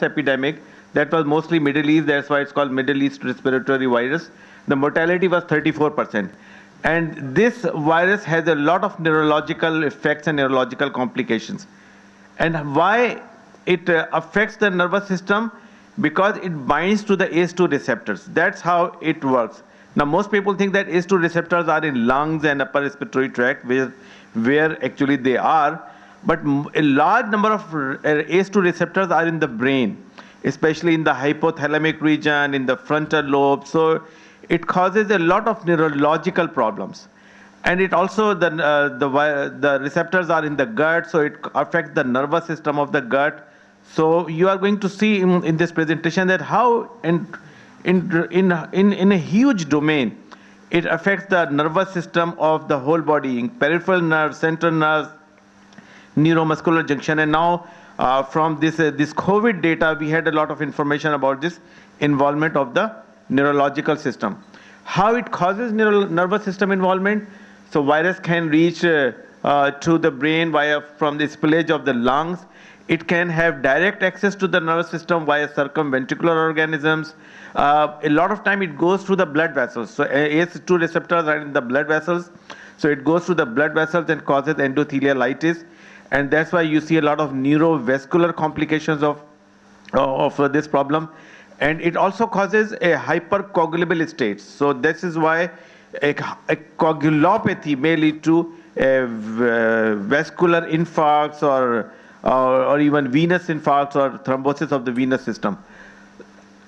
epidemic, that was mostly Middle East, that's why it's called Middle East respiratory virus. The mortality was 34%. And this virus has a lot of neurological effects and neurological complications. And why it affects the nervous system? Because it binds to the ACE2 receptors. That's how it works. Now, most people think that ACE2 receptors are in lungs and upper respiratory tract, where actually they are. But a large number of ACE2 receptors are in the brain, especially in the hypothalamic region, in the frontal lobe. So it causes a lot of neurological problems. And it also, the receptors are in the gut, so it affects the nervous system of the gut. So you are going to see in this presentation that how in a huge domain, it affects the nervous system of the whole body, in peripheral nerves, central nerves, neuromuscular junction. And now from this COVID data, we had a lot of information about this involvement of the neurological system. How it causes nervous system involvement? So virus can reach to the brain from the spillage of the lungs. It can have direct access to the nervous system via circumventricular organisms. A lot of time it goes through the blood vessels. So ACE2 receptors are in the blood vessels. So it goes through the blood vessels and causes endothelialitis. And that's why you see a lot of neurovascular complications of this problem. And it also causes a hypercoagulable state. So this is why a coagulopathy may lead to vascular infarcts or even venous infarcts or thrombosis of the venous system.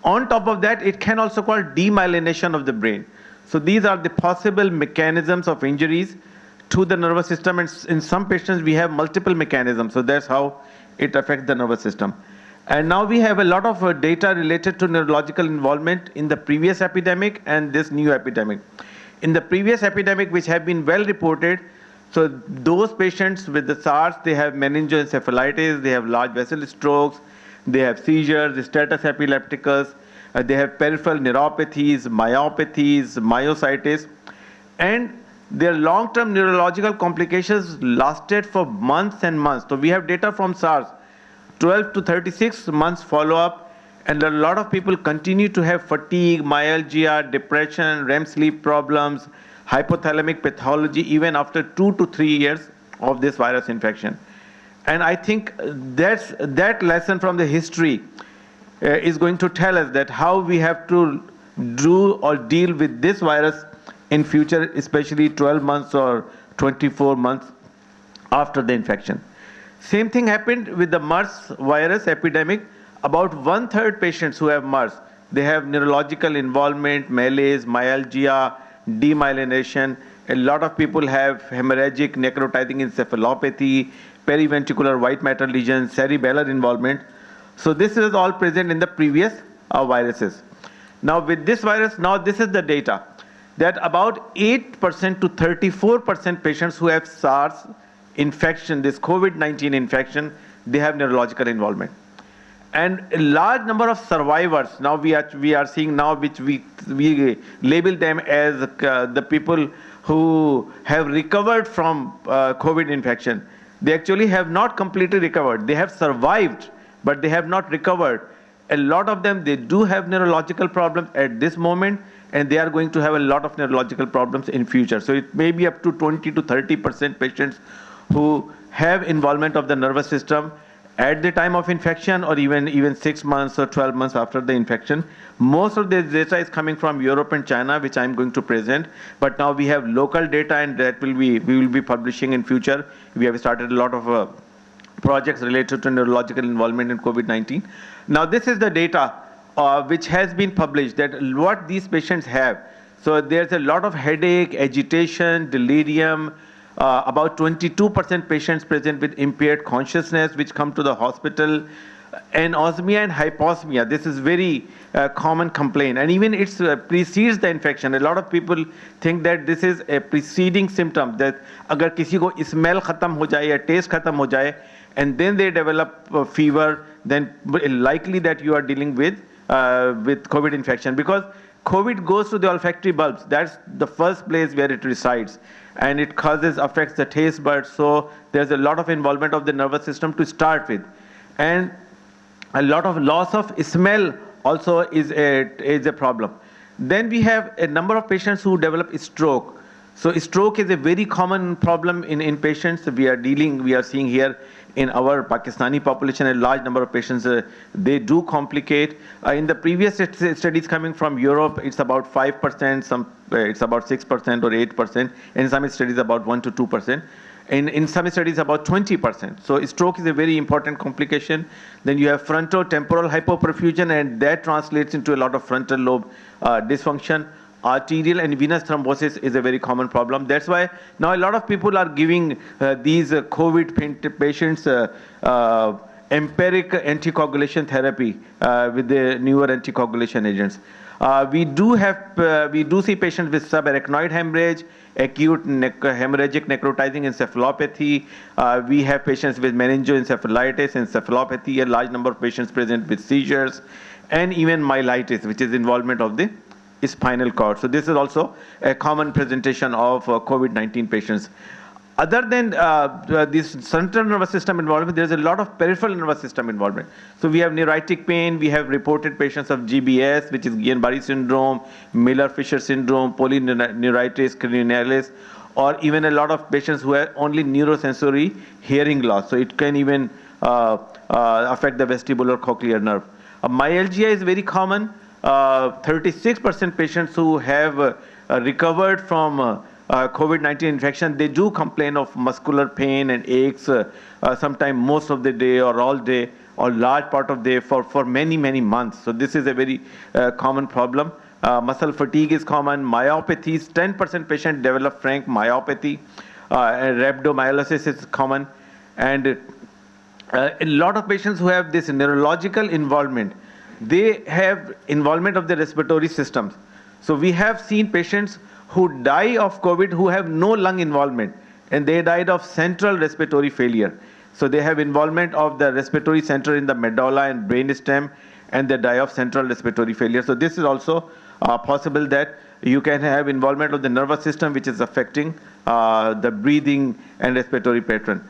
On top of that, it can also cause demyelination of the brain. So these are the possible mechanisms of injuries to the nervous system, and in some patients we have multiple mechanisms. So that's how it affects the nervous system. And now we have a lot of data related to neurological involvement in the previous epidemic and this new epidemic. In the previous epidemic, which have been well reported, so those patients with the SARS, they have meningoencephalitis, they have large vessel strokes, they have seizures, status epilepticus, they have peripheral neuropathies, myopathies, myositis, and their long-term neurological complications lasted for months and months. So we have data from SARS, 12 to 36 months follow-up, and a lot of people continue to have fatigue, myalgia, depression, REM sleep problems, hypothalamic pathology, even after 2 to 3 years of this virus infection. And I think that lesson from the history is going to tell us that how we have to do or deal with this virus in future, especially 12 months or 24 months after the infection. Same thing happened with the MERS virus epidemic. About 1/3 patients who have MERS, they have neurological involvement, malaise, myalgia, demyelination. A lot of people have hemorrhagic necrotizing encephalopathy, periventricular white matter lesions, cerebellar involvement. So this is all present in the previous viruses. Now with this virus, now this is the data, that about 8% to 34% patients who have SARS infection, this COVID-19 infection, they have neurological involvement. And a large number of survivors, now we are seeing now, which we label them as the people who have recovered from COVID infection. They actually have not completely recovered. They have survived, but they have not recovered. A lot of them, they do have neurological problems at this moment, and they are going to have a lot of neurological problems in future. So it may be up to 20 to 30% patients who have involvement of the nervous system at the time of infection, or even 6 months or 12 months after the infection. Most of this data is coming from Europe and China, which I'm going to present. But now we have local data, and that we will be publishing in future. We have started a lot of projects related to neurological involvement in COVID-19. Now this is the data which has been published, that what these patients have. So there's a lot of headache, agitation, delirium. About 22% patients present with impaired consciousness which come to the hospital. Anosmia and hyposmia, this is very common complaint, and even it precedes the infection. A lot of people think that this is a preceding symptom, that agar kisi ko smell khatam ho jaye ya taste khatam ho jaye and then they develop fever, then likely that you are dealing with COVID infection, because COVID goes to the olfactory bulbs. That's the first place where it resides, and it affects the taste buds. So there's a lot of involvement of the nervous system to start with. And A lot of loss of smell also is a problem. Then we have a number of patients who develop stroke. So stroke is a very common problem in patients we are seeing here in our Pakistani population. A large number of patients, they do complicate. In the previous studies coming from Europe, it's about 5%, it's about 6% or 8%. In some studies about 1 to 2%. In some studies about 20%. So stroke is a very important complication. Then you have frontotemporal hypoperfusion, and that translates into a lot of frontal lobe dysfunction. Arterial and venous thrombosis is a very common problem. That's why now a lot of people are giving these COVID patients empiric anticoagulation therapy with the newer anticoagulation agents. We do see patients with subarachnoid hemorrhage, acute hemorrhagic necrotizing encephalopathy. We have patients with meningoencephalitis, encephalopathy, a large number of patients present with seizures, and even myelitis, which is involvement of the spinal cord. So this is also a common presentation of COVID-19 patients. Other than this central nervous system involvement, there's a lot of peripheral nervous system involvement. So we have neuritic pain, we have reported patients of GBS, which is Guillain-Barré syndrome, Miller-Fisher syndrome, polyneuritis cranialis, or even a lot of patients who have only neurosensory hearing loss. So it can even affect the vestibular cochlear nerve. Myalgia is very common. 36% patients who have recovered from COVID-19 infection, they do complain of muscular pain and aches sometime most of the day or all day or large part of the day for many, many months. So this is a very common problem. Muscle fatigue is common. Myopathies, 10% patients develop frank myopathy. Rhabdomyolysis is common. And a lot of patients who have this neurological involvement, they have involvement of the respiratory systems. So we have seen patients who die of COVID who have no lung involvement, and they died of central respiratory failure. So they have involvement of the respiratory center in the medulla and brainstem, and they die of central respiratory failure. So this is also possible that you can have involvement of the nervous system, which is affecting the breathing and respiratory pattern.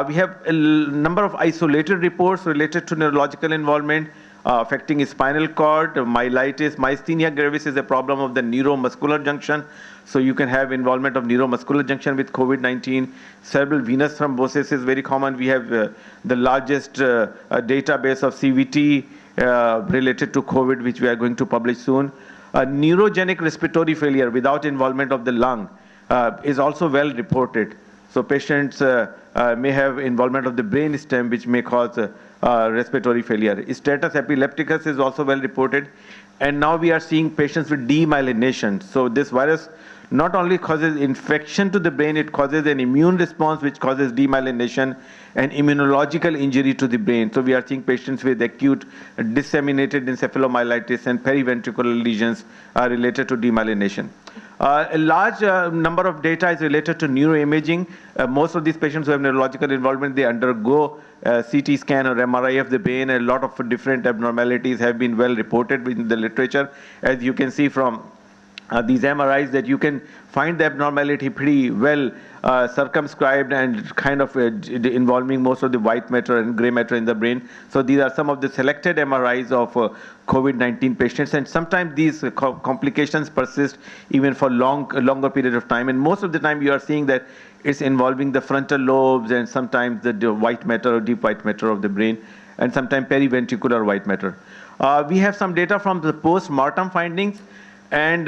We have a number of isolated reports related to neurological involvement affecting spinal cord, myelitis. Myasthenia gravis is a problem of the neuromuscular junction. So you can have involvement of neuromuscular junction with COVID-19. Cerebral venous thrombosis is very common. We have the largest database of CVT related to COVID, which we are going to publish soon. Neurogenic respiratory failure without involvement of the lung is also well reported. So patients may have involvement of the brain stem, which may cause respiratory failure. Status epilepticus is also well reported. And now we are seeing patients with demyelination. So this virus not only causes infection to the brain, it causes an immune response which causes demyelination and immunological injury to the brain. So we are seeing patients with acute disseminated encephalomyelitis and periventricular lesions related to demyelination. A large number of data is related to neuroimaging. Most of these patients who have neurological involvement, they undergo CT scan or MRI of the brain. A lot of different abnormalities have been well reported in the literature. As you can see from these MRIs, that you can find the abnormality pretty well circumscribed and kind of involving most of the white matter and gray matter in the brain. So these are some of the selected MRIs of COVID-19 patients, and sometimes these complications persist even for longer period of time. And most of the time you are seeing that it's involving the frontal lobes and sometimes the white matter or deep white matter of the brain, and sometimes periventricular white matter. We have some data from the post-mortem findings, and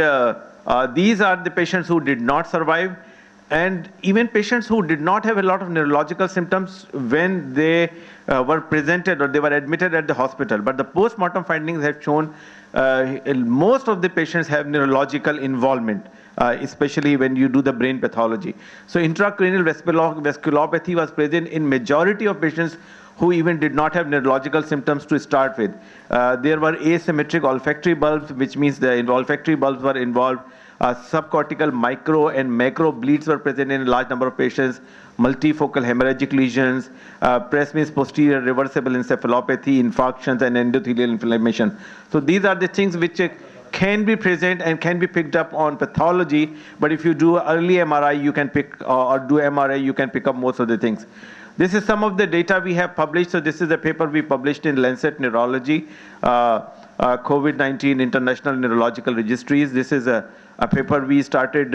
these are the patients who did not survive, and even patients who did not have a lot of neurological symptoms when they were presented or they were admitted at the hospital. But the post-mortem findings have shown most of the patients have neurological involvement, especially when you do the brain pathology. So intracranial vasculopathy was present in majority of patients who even did not have neurological symptoms to start with. There were asymmetric olfactory bulbs, which means the olfactory bulbs were involved. Subcortical micro and macro bleeds were present in a large number of patients. Multifocal hemorrhagic lesions, press means posterior reversible encephalopathy, infarctions, and endothelial inflammation. So these are the things which can be present and can be picked up on pathology. But if you do early MRI, you can pick, or do MRI, you can pick up most of the things. This is some of the data we have published. So this is a paper we published in Lancet Neurology, COVID-19 International Neurological Registries. This is a paper we started,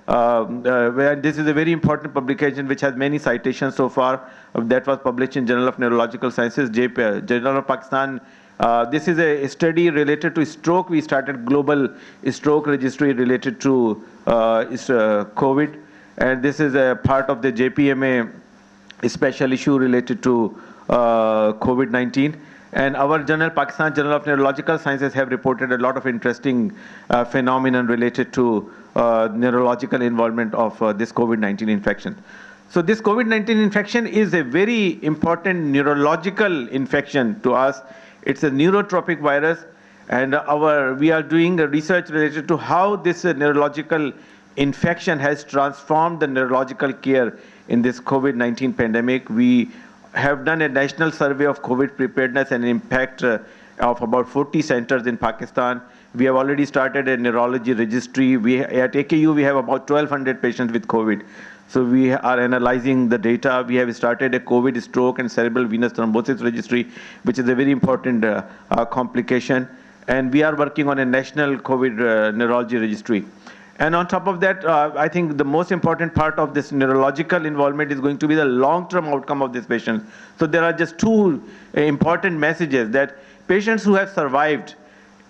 where this is a very important publication which has many citations so far. That was published in Journal of Neurological Sciences, Journal of Pakistan. This is a study related to stroke. We started global stroke registry related to COVID. And this is a part of the JPMA special issue related to COVID-19. And our journal, Pakistan Journal of Neurological Sciences, have reported a lot of interesting phenomenon related to neurological involvement of this COVID-19 infection. So this COVID-19 infection is a very important neurological infection to us. It's a neurotropic virus, and we are doing research related to how this neurological infection has transformed the neurological care in this COVID-19 pandemic. We have done a national survey of COVID preparedness and impact of about 40 centers in Pakistan. We have already started a neurology registry. At AKU, we have about 1,200 patients with COVID. So we are analyzing the data. We have started a COVID stroke and cerebral venous thrombosis registry, which is a very important complication. And we are working on a national COVID neurology registry. And on top of that, I think the most important part of this neurological involvement is going to be the long-term outcome of these patients. So there are just two important messages: that patients who have survived,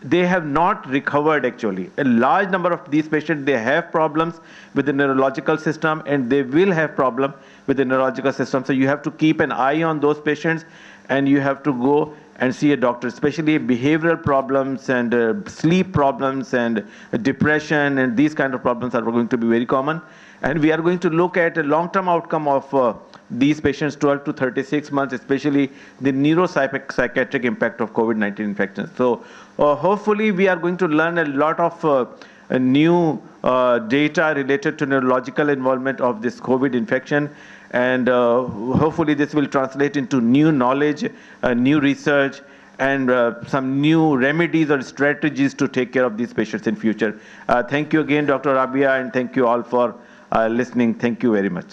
they have not recovered actually. A large number of these patients, they have problems with the neurological system, and they will have problem with the neurological system. So you have to keep an eye on those patients, and you have to go and see a doctor, especially behavioral problems and sleep problems and depression, and these kind of problems are going to be very common. And we are going to look at a long-term outcome of these patients, 12 to 36 months, especially the neuropsychiatric impact of COVID-19 infections. So hopefully we are going to learn a lot of new data related to neurological involvement of this COVID infection. And hopefully this will translate into new knowledge, new research, and some new remedies or strategies to take care of these patients in future. Thank you again, Dr. Rabia, and thank you all for listening. Thank you very much.